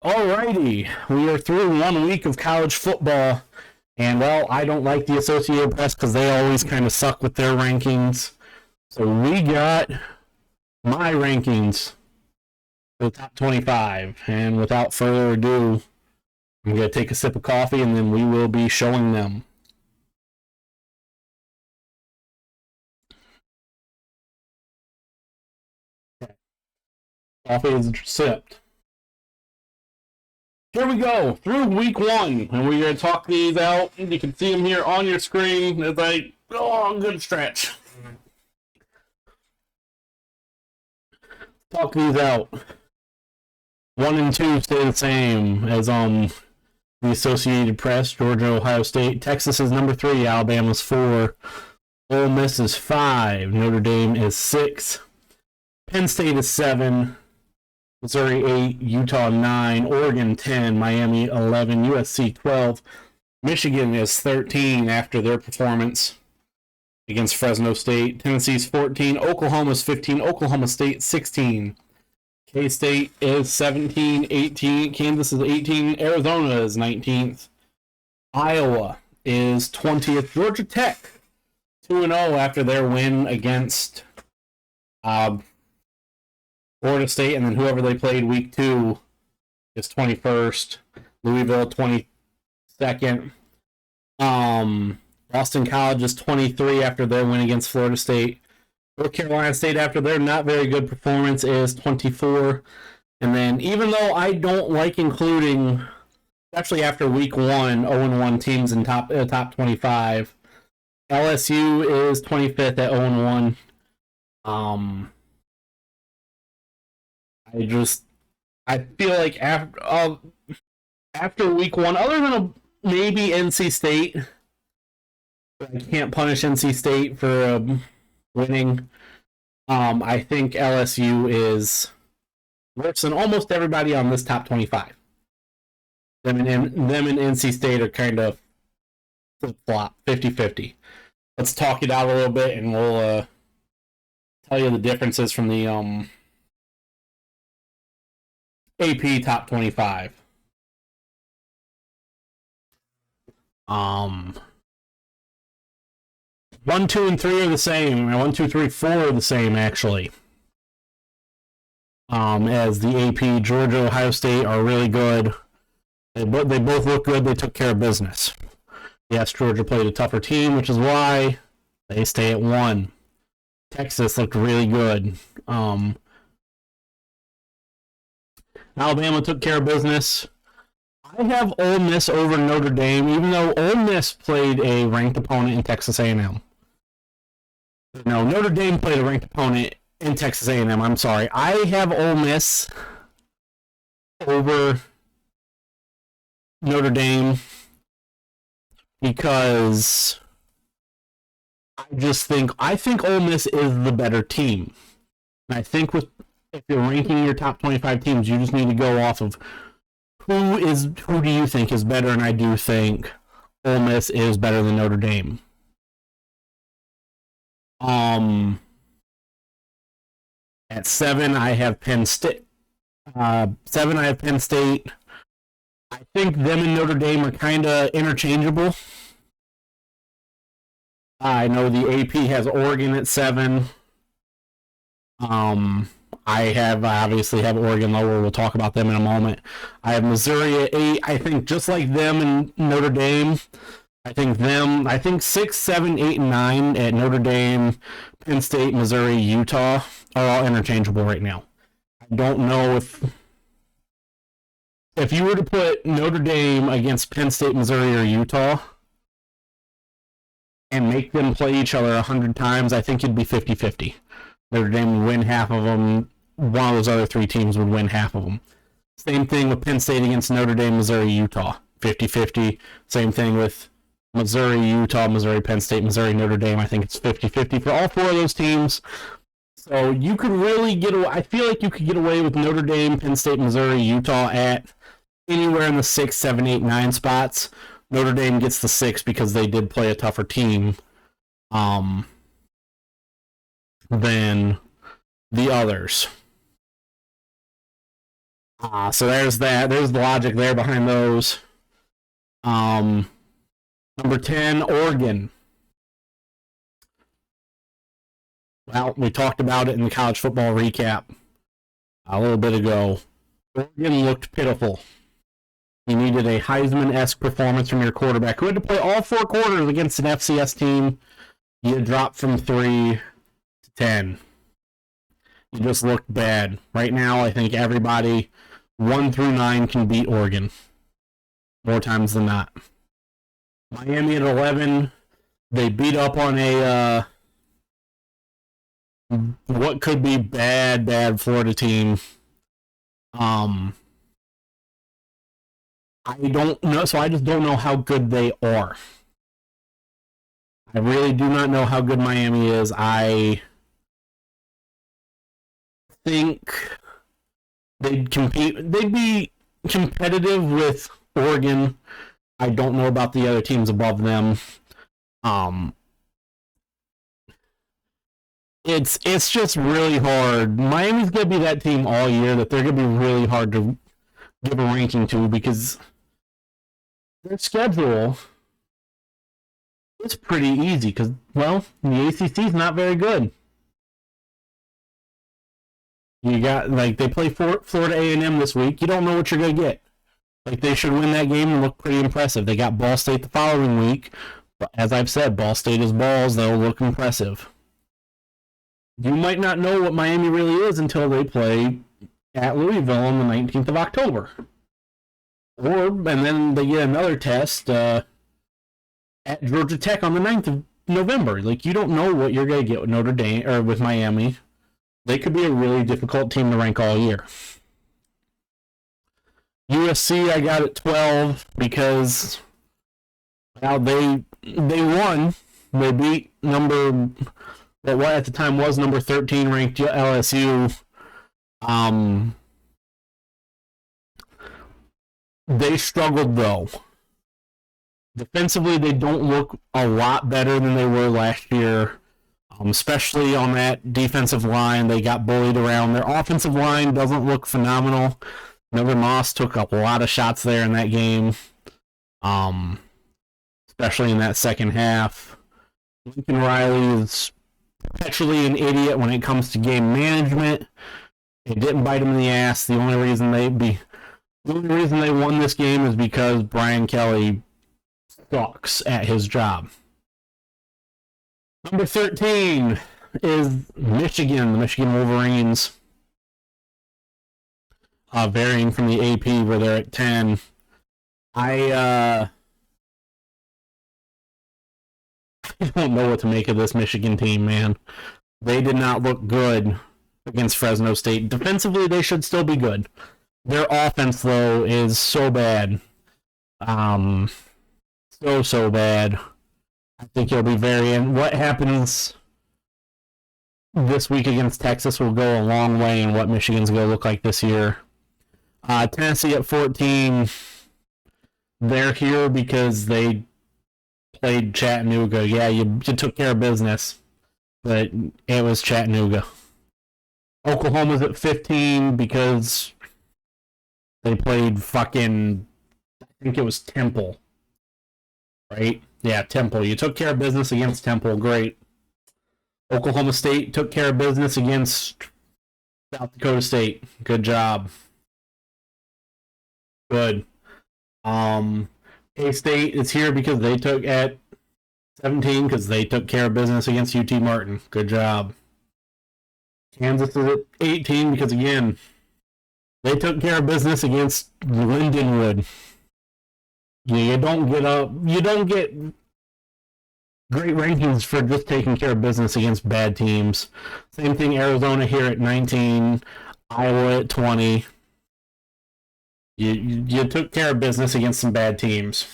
Alrighty, we are through 1 week of college football, and well, I don't like the Associated Press because they always kind of suck with their rankings. So we got my rankings for the top 25, and without further ado, I'm going to take a sip of coffee and then we will be showing them. Coffee is sipped. Here we go, through week 1, and we're going to talk these out. You can see them here on your screen as I go good stretch. Talk these out. 1 and 2 stay the same as the Associated Press. Georgia, Ohio State. Texas is number 3. Alabama's 4. Ole Miss is 5. Notre Dame is 6. Penn State is 7. Missouri 8. Utah 9. Oregon 10. Miami 11. USC 12. Michigan is 13 after their performance against Fresno State. Tennessee's 14. Oklahoma's 15. Oklahoma State 16. K-State is 17, 18. Kansas is 18. Arizona is 19th. Iowa is 20th. Georgia Tech 2-0 after their win against Florida State, and then whoever they played week 2 is 21st. Louisville 22nd. Boston College is 23 after their win against Florida State. North Carolina State, after their not very good performance, is 24. And then, even though I don't like including, especially after week 1, 0-1 teams in top 25, LSU is 25th at 0-1. I feel like after week 1, other than maybe NC State, I can't punish NC State for winning. I think LSU is worse than almost everybody on this top 25. Them and NC State are kind of flip-flop, 50-50. Let's talk it out a little bit, and we'll tell you the differences from the AP top 25. 1, 2, and 3 are the same. 1, 2, 3, 4 are the same, actually. As the AP, Georgia, Ohio State are really good. They both look good. They took care of business. Yes, Georgia played a tougher team, which is why they stay at 1. Texas looked really good. Alabama took care of business. I have Ole Miss over Notre Dame, even though Ole Miss played a ranked opponent in Texas A&M. No, Notre Dame played a ranked opponent in Texas A&M. I'm sorry. I have Ole Miss over Notre Dame because I think Ole Miss is the better team. And I think if you're ranking your top 25 teams, you just need to go off of who do you think is better, and I do think Ole Miss is better than Notre Dame. At 7, I have Penn State. 7, I have Penn State. I think them and Notre Dame are kind of interchangeable. I know the AP has Oregon at 7. I obviously have Oregon lower. We'll talk about them in a moment. I have Missouri at 8. I think just like them and Notre Dame, I think 6, 7, 8, and 9 at Notre Dame, Penn State, Missouri, Utah are all interchangeable right now. I don't know if you were to put Notre Dame against Penn State, Missouri, or Utah and make them play each other 100 times, I think it'd be 50-50. Notre Dame would win half of them. One of those other 3 teams would win half of them. Same thing with Penn State against Notre Dame, Missouri, Utah. 50-50. Same thing with Missouri, Utah, Missouri, Penn State, Missouri, Notre Dame. I think it's 50-50 for all 4 of those teams. So you could really I feel like you could get away with Notre Dame, Penn State, Missouri, Utah at anywhere in the 6, 7, 8, 9 spots. Notre Dame gets the 6 because they did play a tougher team than the others. So there's that. There's the logic there behind those. Number 10, Oregon. Well, we talked about it in the college football recap a little bit ago. Oregon looked pitiful. You needed a Heisman-esque performance from your quarterback, who had to play all 4 quarters against an FCS team. You dropped from 3 to 10. You just looked bad. Right now, I think everybody 1 through 9 can beat Oregon more times than not. Miami at 11, they beat up on a what could be bad Florida team. I don't know, so I just don't know how good they are. I really do not know how good Miami is. I think they'd be competitive with Oregon. I don't know about the other teams above them. It's just really hard. Miami's gonna be that team all year that they're gonna be really hard to give a ranking to because their schedule is pretty easy because, well, the ACC is not very good. You got, like, they play Florida A&M this week. You don't know what you're going to get. Like, they should win that game and look pretty impressive. They got Ball State the following week. But as I've said, Ball State is balls. They'll look impressive. You might not know what Miami really is until they play at Louisville on the 19th of October. And then they get another test at Georgia Tech on the 9th of November. Like, you don't know what you're going to get with Notre Dame or with Miami. They could be a really difficult team to rank all year. USC, I got at 12 because, well, they won. They beat what at the time was number 13 ranked LSU. They struggled though. Defensively, they don't look a lot better than they were last year. Especially on that defensive line, they got bullied around. Their offensive line doesn't look phenomenal. Miller Moss took up a lot of shots there in that game, especially in that second half. Lincoln Riley is perpetually an idiot when it comes to game management. It didn't bite him in the ass. The only reason they won this game is because Brian Kelly sucks at his job. Number 13 is Michigan, the Michigan Wolverines. Varying from the AP where they're at 10. I don't know what to make of this Michigan team, man. They did not look good against Fresno State. Defensively, they should still be good. Their offense, though, is so bad. So bad. I think it'll be and what happens this week against Texas will go a long way in what Michigan's going to look like this year. Tennessee at 14, they're here because they played Chattanooga. Yeah, you took care of business, but it was Chattanooga. Oklahoma's at 15 because they played I think it was Temple. Right? Yeah, Temple. You took care of business against Temple. Great. Oklahoma State took care of business against South Dakota State. Good job. Good. K-State is here because they took at 17 because they took care of business against UT Martin. Good job. Kansas is at 18 because, again, they took care of business against Lindenwood. You don't get great rankings for just taking care of business against bad teams. Same thing, Arizona here at 19, Iowa at 20. You took care of business against some bad teams.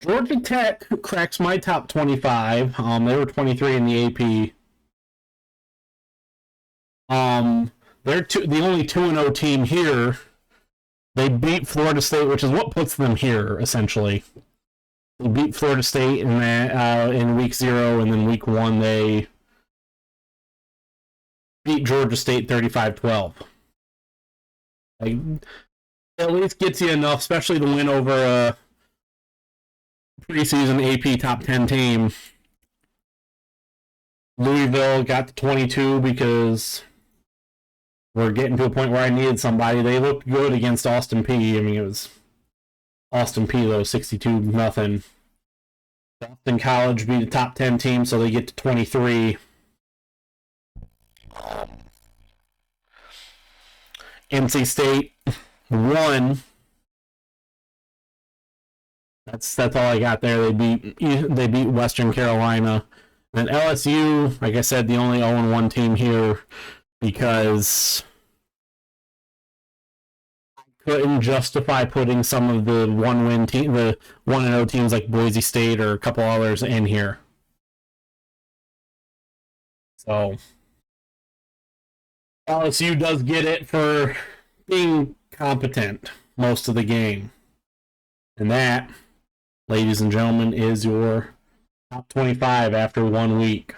Georgia Tech cracks my top 25. They were 23 in the AP. They're the only 2-0 team here. They beat Florida State, which is what puts them here, essentially. They beat Florida State in week 0, and then week 1 they beat Georgia State 35-12. Like, at least gets you enough, especially the win over a preseason AP top 10 team. Louisville got to 22 because we're getting to a point where I needed somebody. They looked good against Austin Peay. I mean, it was Austin Peay, though, 62-0. Boston College beat a top 10 team, so they get to 23. NC State won. That's all I got there. They beat Western Carolina. And LSU, like I said, the only 0-1 team here because I couldn't justify putting some of the 1-win team, the 1-0 teams like Boise State or a couple others in here. So LSU does get it for being competent most of the game. And that, ladies and gentlemen, is your top 25 after 1 week.